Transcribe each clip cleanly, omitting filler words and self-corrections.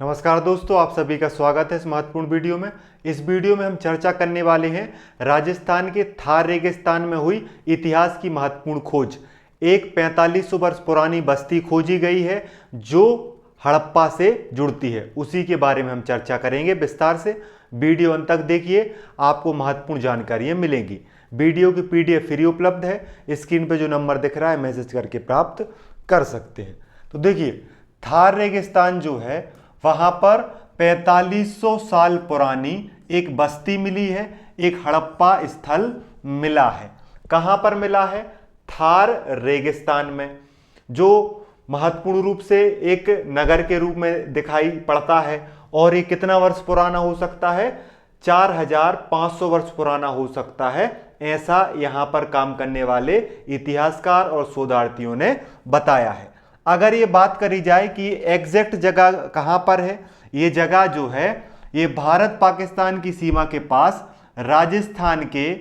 नमस्कार दोस्तों, आप सभी का स्वागत है इस महत्वपूर्ण वीडियो में। इस वीडियो में हम चर्चा करने वाले हैं राजस्थान के थार रेगिस्तान में हुई इतिहास की महत्वपूर्ण खोज। एक 4500 वर्ष पुरानी बस्ती खोजी गई है जो हड़प्पा से जुड़ती है, उसी के बारे में हम चर्चा करेंगे विस्तार से। वीडियो अंत तक देखिए, आपको महत्वपूर्ण जानकारियां मिलेंगी। वीडियो की पीडीएफ फ्री उपलब्ध है, स्क्रीन पर जो नंबर दिख रहा है मैसेज करके प्राप्त कर सकते हैं। तो देखिए, थार रेगिस्तान जो है वहां पर 4500 साल पुरानी एक बस्ती मिली है, एक हड़प्पा स्थल मिला है। कहां पर मिला है? थार रेगिस्तान में, जो महत्वपूर्ण रूप से एक नगर के रूप में दिखाई पड़ता है। और ये कितना वर्ष पुराना हो सकता है? 4500 वर्ष पुराना हो सकता है, ऐसा यहां पर काम करने वाले इतिहासकार और शोधार्थियों ने बताया है। अगर ये बात करी जाए कि एग्जैक्ट जगह कहां पर है, ये जगह जो है ये भारत पाकिस्तान की सीमा के पास राजस्थान के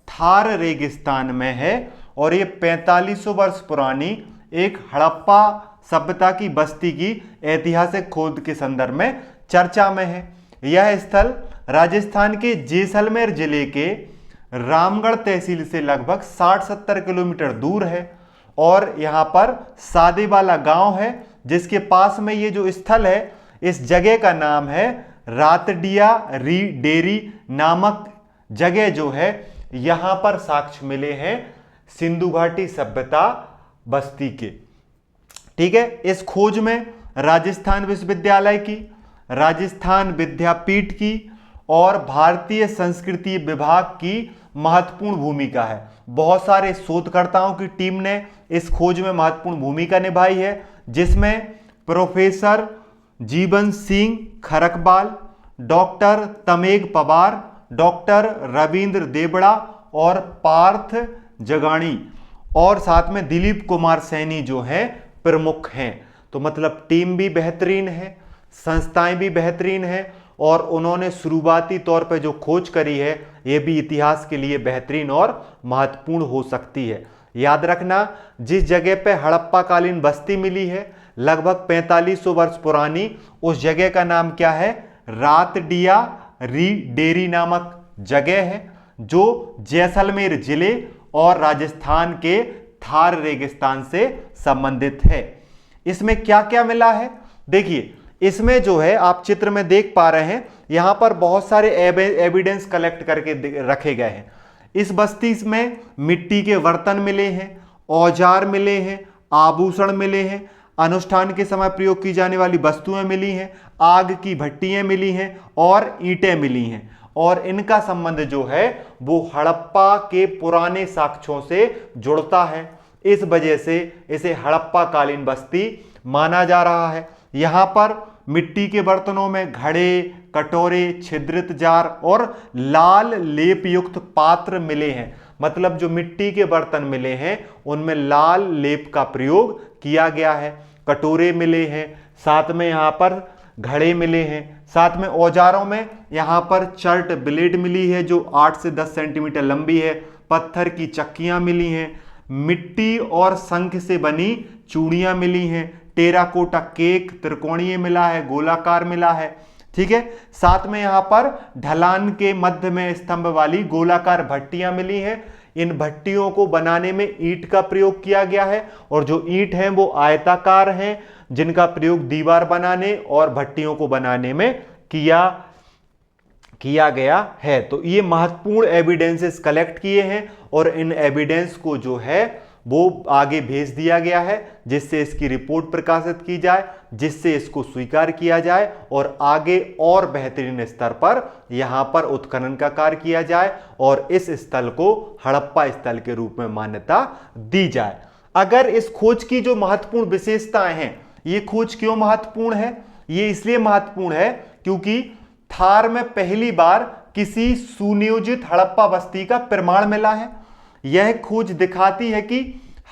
थार रेगिस्तान में है। और ये 4500 वर्ष पुरानी एक हड़प्पा सभ्यता की बस्ती की ऐतिहासिक खोज के संदर्भ में चर्चा में है। यह स्थल राजस्थान के जैसलमेर जिले के रामगढ़ तहसील से लगभग 60-70 किलोमीटर दूर है। और यहां पर सादेवाला गांव है, जिसके पास में ये जो स्थल है, इस जगह का नाम है रातडिया री डेरी नामक जगह जो है। यहां पर साक्ष्य मिले हैं सिंधु घाटी सभ्यता बस्ती के। ठीक है, इस खोज में राजस्थान विश्वविद्यालय की, राजस्थान विद्यापीठ की और भारतीय संस्कृति विभाग की महत्वपूर्ण भूमिका है। बहुत सारे शोधकर्ताओं की टीम ने इस खोज में महत्वपूर्ण भूमिका निभाई है, जिसमें professor Jeevan Singh खरकबाल, doctor Tameg Pawar, doctor Ravindra Devda और पार्थ जगाणी और साथ में दिलीप कुमार सैनी जो हैं प्रमुख हैं। तो मतलब टीम भी बेहतरीन है, संस्थाएं भी बेहतरीन है और उन्होंने शुरुआती तौर पर जो खोज करी है ये भी इतिहास के लिए बेहतरीन और महत्वपूर्ण हो सकती है। याद रखना, जिस जगह पे हड़प्पा कालीन बस्ती मिली है लगभग 4500 वर्ष पुरानी, उस जगह का नाम क्या है? रातडिया री डेरी नामक जगह है, जो जैसलमेर जिले और राजस्थान के थार रेगिस्तान से संबंधित है। इसमें क्या क्या मिला है देखिए, इसमें जो है आप चित्र में देख पा रहे हैं, यहां पर बहुत सारे एविडेंस कलेक्ट करके रखे गए हैं। इस बस्ती में मिट्टी के बर्तन मिले हैं, औजार मिले हैं, आभूषण मिले हैं, अनुष्ठान के समय प्रयोग की जाने वाली वस्तुएं मिली हैं, आग की भट्टियां मिली हैं और ईंटें मिली हैं। और इनका संबंध जो है वो हड़प्पा के पुराने साक्ष्यों से जुड़ता है। इस वजह से इसे हड़प्पा कालीन बस्ती माना जा रहा है। यहां पर मिट्टी के बर्तनों में घड़े, कटोरे, छिद्रित जार और लाल लेप युक्त पात्र मिले हैं। मतलब जो मिट्टी के बर्तन मिले हैं उनमें लाल लेप का प्रयोग किया गया है। कटोरे मिले हैं, साथ में यहां पर घड़े मिले हैं, साथ में औजारों में यहां पर चर्ट ब्लेड मिली है जो 8 से 10 सेंटीमीटर लंबी है। पत्थर की चक्कियां मिली हैं, मिट्टी और शंख से बनी चूड़ियां मिली हैं, टेराकोटा केक त्रिकोणीय मिला है, गोलाकार मिला है। ठीक है, साथ में यहां पर ढलान के मध्य में स्तंभ वाली गोलाकार भट्टियां मिली हैं। इन भट्टियों को बनाने में ईंट का प्रयोग किया गया है और जो ईंट हैं वो आयताकार हैं, जिनका प्रयोग दीवार बनाने और भट्टियों को बनाने में किया गया है। तो ये महत्वपूर्ण एविडेंसेस कलेक्ट किए हैं और इन एविडेंस को जो है वो आगे भेज दिया गया है, जिससे इसकी रिपोर्ट प्रकाशित की जाए, जिससे इसको स्वीकार किया जाए और आगे और बेहतरीन स्तर पर यहां पर उत्खनन का कार्य किया जाए और इस स्थल को हड़प्पा स्थल के रूप में मान्यता दी जाए। अगर इस खोज की जो महत्वपूर्ण विशेषताएं हैं, ये खोज क्यों महत्वपूर्ण है? ये इसलिए महत्वपूर्ण है क्योंकि थार में पहली बार किसी सुनियोजित हड़प्पा बस्ती का प्रमाण मिला है। यह खोज दिखाती है कि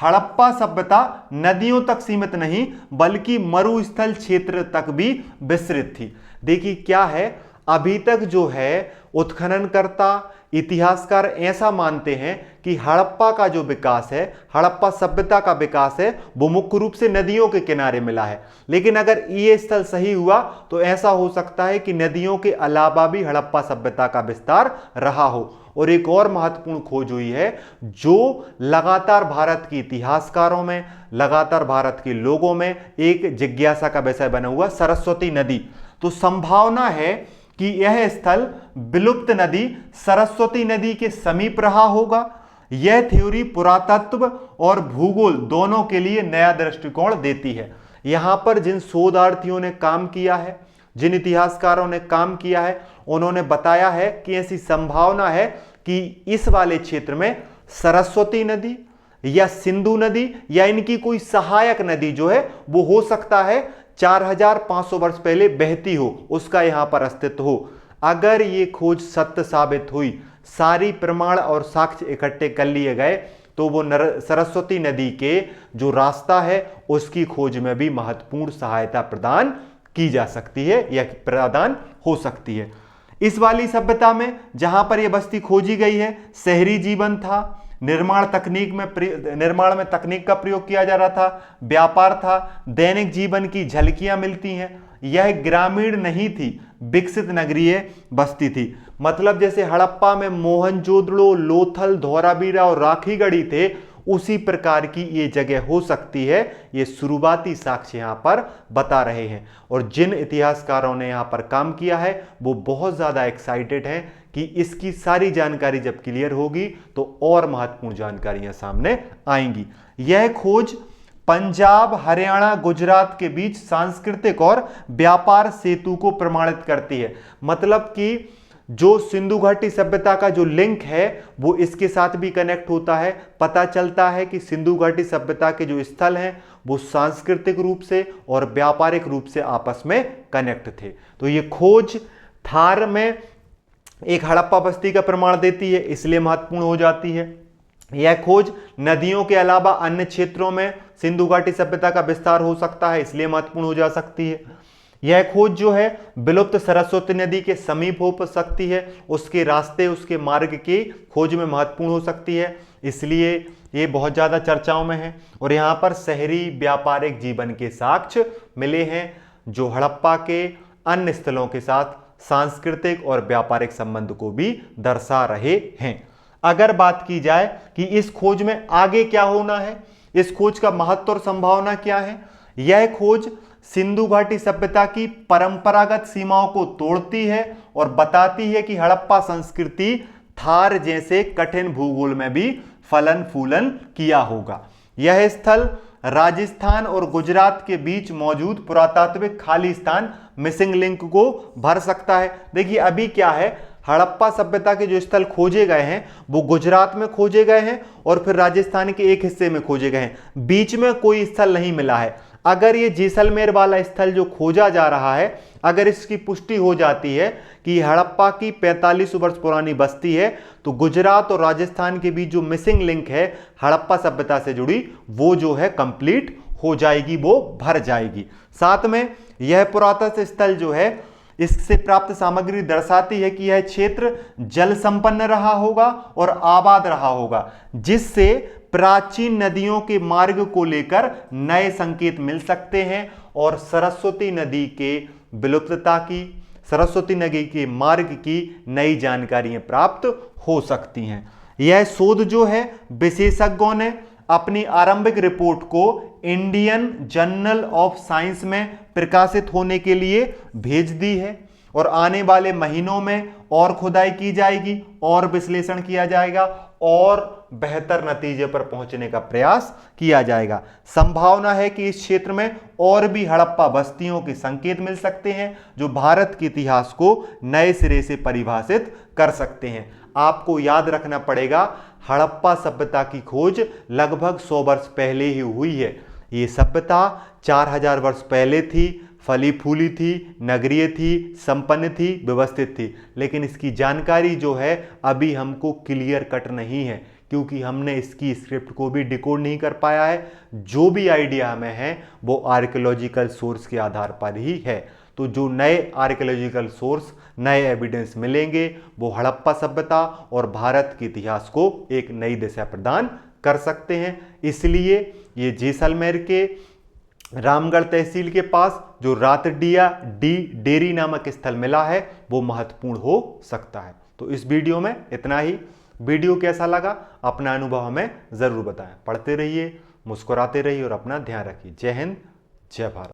हड़प्पा सभ्यता नदियों तक सीमित नहीं बल्कि मरुस्थल क्षेत्र तक भी विस्तृत थी। देखिए क्या है, अभी तक जो है उत्खननकर्ता, इतिहासकार ऐसा मानते हैं कि हड़प्पा का जो विकास है, हड़प्पा सभ्यता का विकास है, वो मुख्य रूप से नदियों के किनारे मिला है। लेकिन अगर ये स्थल सही हुआ तो ऐसा हो सकता है कि नदियों के अलावा भी हड़प्पा सभ्यता का विस्तार रहा हो। और एक और महत्वपूर्ण खोज हुई है जो लगातार भारत के इतिहासकारों में, लगातार भारत के लोगों में एक जिज्ञासा का विषय बना हुआ, सरस्वती नदी। तो संभावना है कि यह स्थल विलुप्त नदी सरस्वती नदी के समीप रहा होगा। यह थ्योरी पुरातत्व और भूगोल दोनों के लिए नया दृष्टिकोण देती है। यहां पर जिन शोधार्थियों ने काम किया है, जिन इतिहासकारों ने काम किया है, उन्होंने बताया है कि ऐसी संभावना है कि इस वाले क्षेत्र में सरस्वती नदी या सिंधु नदी या इनकी कोई सहायक नदी जो है वो हो सकता है 4500 वर्ष पहले बहती हो, उसका यहां पर अस्तित्व हो। अगर ये खोज सत्य साबित हुई, सारी प्रमाण और साक्ष्य इकट्ठे कर लिए गए, तो वो सरस्वती नदी के जो रास्ता है उसकी खोज में भी महत्वपूर्ण सहायता प्रदान की जा सकती है या प्रदान हो सकती है। इस वाली सभ्यता में जहां पर यह बस्ती खोजी गई है, शहरी जीवन था, निर्माण में तकनीक का प्रयोग किया जा रहा था, व्यापार था, दैनिक जीवन की झलकियां मिलती हैं। यह ग्रामीण नहीं थी, विकसित नगरीय बस्ती थी। मतलब जैसे हड़प्पा में मोहनजोदड़ो, लोथल, धौलावीरा और राखीगढ़ी थे, उसी प्रकार की ये जगह हो सकती है। ये शुरुआती साक्ष्य यहां पर बता रहे हैं। और जिन इतिहासकारों ने यहां पर काम किया है वो बहुत ज्यादा एक्साइटेड हैं कि इसकी सारी जानकारी जब क्लियर होगी तो और महत्वपूर्ण जानकारियां सामने आएंगी। यह खोज पंजाब, हरियाणा, गुजरात के बीच सांस्कृतिक और व्यापार सेतु को प्रमाणित करती है। मतलब कि जो सिंधु घाटी सभ्यता का जो लिंक है वो इसके साथ भी कनेक्ट होता है। पता चलता है कि सिंधु घाटी सभ्यता के जो स्थल हैं वो सांस्कृतिक रूप से और व्यापारिक रूप से आपस में कनेक्ट थे। तो ये खोज थार में एक हड़प्पा बस्ती का प्रमाण देती है, इसलिए महत्वपूर्ण हो जाती है। यह खोज नदियों के अलावा अन्य क्षेत्रों में सिंधु घाटी सभ्यता का विस्तार हो सकता है, इसलिए महत्वपूर्ण हो जा सकती है। यह खोज जो है विलुप्त सरस्वती नदी के समीप हो सकती है, उसके रास्ते, उसके मार्ग की खोज में महत्वपूर्ण हो सकती है, इसलिए ये बहुत ज़्यादा चर्चाओं में है। और यहाँ पर शहरी व्यापारिक जीवन के साक्ष्य मिले हैं जो हड़प्पा के अन्य स्थलों के साथ सांस्कृतिक और व्यापारिक संबंध को भी दर्शा रहे हैं। अगर बात की जाए कि इस खोज में आगे क्या होना है, इस खोज का महत्व और संभावना क्या है, यह खोज सिंधु घाटी सभ्यता की परंपरागत सीमाओं को तोड़ती है और बताती है कि हड़प्पा संस्कृति थार जैसे कठिन भूगोल में भी फलन फूलन किया होगा। यह स्थल राजस्थान और गुजरात के बीच मौजूद पुरातात्विक खाली स्थान, मिसिंग लिंक को भर सकता है। देखिए अभी क्या है, हड़प्पा सभ्यता के जो स्थल खोजे गए हैं वो गुजरात में खोजे गए हैं और फिर राजस्थान के एक हिस्से में खोजे गए हैं, बीच में कोई स्थल नहीं मिला है। अगर ये जैसलमेर वाला स्थल जो खोजा जा रहा है, अगर इसकी पुष्टि हो जाती है कि हड़प्पा की 45 वर्ष पुरानी बस्ती है, तो गुजरात और राजस्थान के बीच जो मिसिंग लिंक है हड़प्पा सभ्यता से जुड़ी, वो जो है कंप्लीट हो जाएगी, वो भर जाएगी। साथ में यह पुरातत्व स्थल जो है, इससे प्राप्त सामग्री दर्शाती है कि यह क्षेत्र जल संपन्न रहा होगा और आबाद रहा होगा, जिससे प्राचीन नदियों के मार्ग को लेकर नए संकेत मिल सकते हैं और सरस्वती नदी के विलुप्तता की, सरस्वती नदी के मार्ग की नई जानकारियां प्राप्त हो सकती हैं। यह शोध जो है विशेषज्ञों ने अपनी आरंभिक रिपोर्ट को इंडियन जर्नल ऑफ साइंस में प्रकाशित होने के लिए भेज दी है और आने वाले महीनों में और खुदाई की जाएगी और विश्लेषण किया जाएगा और बेहतर नतीजे पर पहुंचने का प्रयास किया जाएगा। संभावना है कि इस क्षेत्र में और भी हड़प्पा बस्तियों के संकेत मिल सकते हैं जो भारत के इतिहास को नए सिरे से परिभाषित कर सकते हैं। आपको याद रखना पड़ेगा, हड़प्पा सभ्यता की खोज लगभग 100 वर्ष पहले ही हुई है। ये सभ्यता 4000 वर्ष पहले थी, फली फूली थी, नगरीय थी, संपन्न थी, व्यवस्थित थी, लेकिन इसकी जानकारी जो है अभी हमको क्लियर कट नहीं है क्योंकि हमने इसकी स्क्रिप्ट को भी डिकोड नहीं कर पाया है। जो भी आइडिया हमें है वो आर्कियोलॉजिकल सोर्स के आधार पर ही है। तो जो नए आर्कियोलॉजिकल सोर्स, नए एविडेंस मिलेंगे वो हड़प्पा सभ्यता और भारत के इतिहास को एक नई दिशा प्रदान कर सकते हैं। इसलिए ये जैसलमेर के रामगढ़ तहसील के पास जो रातडिया डेरी नामक स्थल मिला है वो महत्वपूर्ण हो सकता है। तो इस वीडियो में इतना ही। वीडियो कैसा लगा अपना अनुभव हमें जरूर बताएं। पढ़ते रहिए, मुस्कुराते रहिए और अपना ध्यान रखिए। जय हिंद, जय भारत।